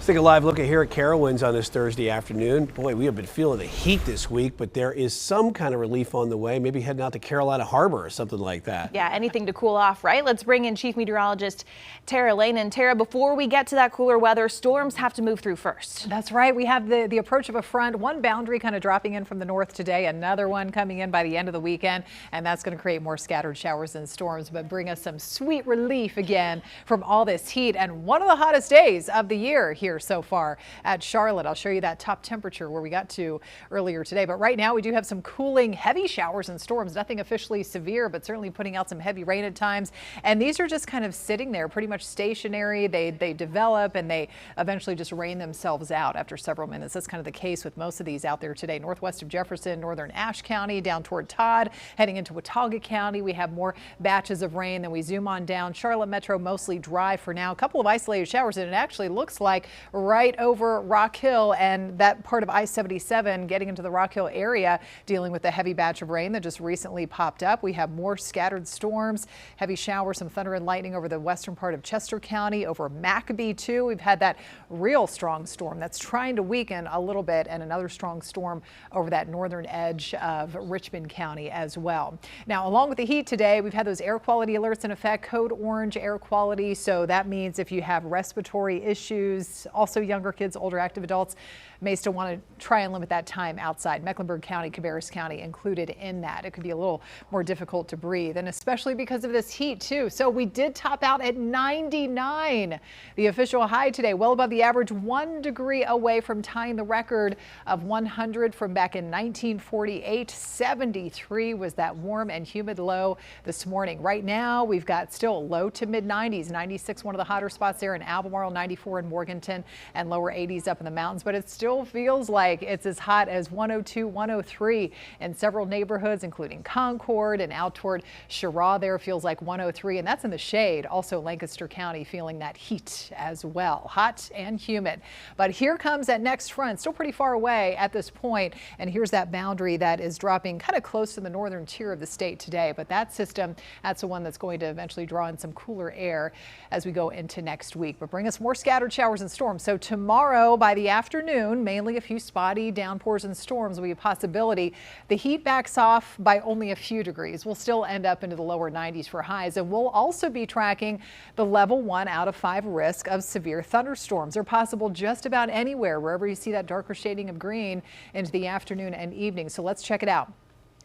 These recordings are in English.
Take a live look at here at Carowinds on this Thursday afternoon. Boy, we have been feeling the heat this week, but there is some kind of relief on the way. Maybe heading out to Carolina Harbor or something like that. Yeah, anything to cool off, right? Let's bring in Chief Meteorologist Tara Lane. And Tara, before we get to that cooler weather, storms have to move through first. That's right. We have the approach of a front, one boundary kind of dropping in from the north today, another one coming in by the end of the weekend, and that's going to create more scattered showers and storms, but bring us some sweet relief again from all this heat and one of the hottest days of the year here so far at Charlotte. I'll show you that top temperature where we got to earlier today. But right now we do have some cooling, heavy showers and storms. Nothing officially severe, but certainly putting out some heavy rain at times. And these are just kind of sitting there pretty much stationary. They develop and they eventually just rain themselves out after several minutes. That's kind of the case with most of these out there today. Northwest of Jefferson, northern Ashe County, down toward Todd, heading into Watauga County. We have more batches of rain. Then we zoom on down. Charlotte Metro mostly dry for now. A couple of isolated showers, and it actually looks like right over Rock Hill and that part of I-77 getting into the Rock Hill area, dealing with the heavy batch of rain that just recently popped up. We have more scattered storms, heavy showers, some thunder and lightning over the western part of Chester County, over Maccabee too. We've had that real strong storm that's trying to weaken a little bit, and another strong storm over that northern edge of Richmond County as well. Now, along with the heat today, we've had those air quality alerts in effect, code orange air quality. So that means if you have respiratory issues, also younger kids, older active adults may still want to try and limit that time outside. Mecklenburg County, Cabarrus County included in that. It could be a little more difficult to breathe, and especially because of this heat too. So we did top out at 99, the official high today, well above the average, 1 degree away from tying the record of 100 from back in 1948. 73 was that warm and humid low this morning. Right now we've got still low to mid 90s, 96 one of the hotter spots there in Albemarle, 94 in Morganton, and lower 80s up in the mountains, but it still feels like it's as hot as 102, 103 in several neighborhoods, including Concord and out toward Cheraw. There feels like 103, and that's in the shade. Also Lancaster County feeling that heat as well, hot and humid. But here comes that next front, still pretty far away at this point, and here's that boundary that is dropping kind of close to the northern tier of the state today. But that system, that's the one that's going to eventually draw in some cooler air as we go into next week, but bring us more scattered showers and storms. So tomorrow by the afternoon, mainly a few spotty downpours and storms will be a possibility. The heat backs off by only a few degrees. We'll still end up into the lower 90s for highs, and we'll also be tracking the level 1 out of 5 risk of severe thunderstorms. They're possible just about anywhere, wherever you see that darker shading of green into the afternoon and evening. So let's check it out.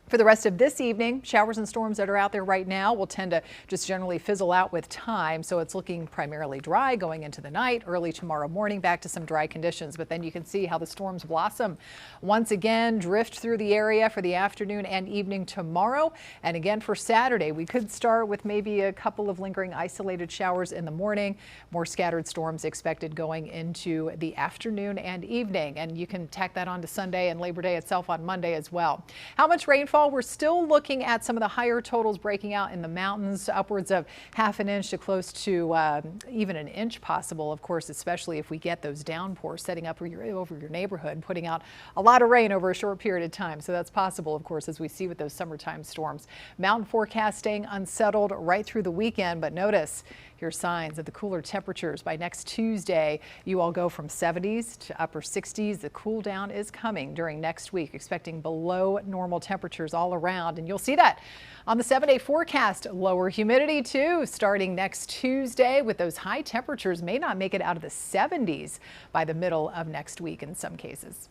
For the rest of this evening, showers and storms that are out there right now will tend to just generally fizzle out with time. So it's looking primarily dry going into the night, early tomorrow morning, back to some dry conditions. But then you can see how the storms blossom once again, drift through the area for the afternoon and evening tomorrow. And again for Saturday, we could start with maybe a couple of lingering isolated showers in the morning, more scattered storms expected going into the afternoon and evening. And you can tack that on to Sunday and Labor Day itself on Monday as well. How much rainfall? We're still looking at some of the higher totals breaking out in the mountains, upwards of half an inch to close to even an inch possible, of course, especially if we get those downpours setting up over your neighborhood, putting out a lot of rain over a short period of time. So that's possible, of course, as we see with those summertime storms. Mountain forecast staying unsettled right through the weekend, but notice here's signs of the cooler temperatures. By next Tuesday, you all go from 70s to upper 60s. The cool down is coming during next week, expecting below normal temperatures all around. And you'll see that on the 7-day forecast. Lower humidity too, starting next Tuesday, with those high temperatures may not make it out of the 70s by the middle of next week in some cases.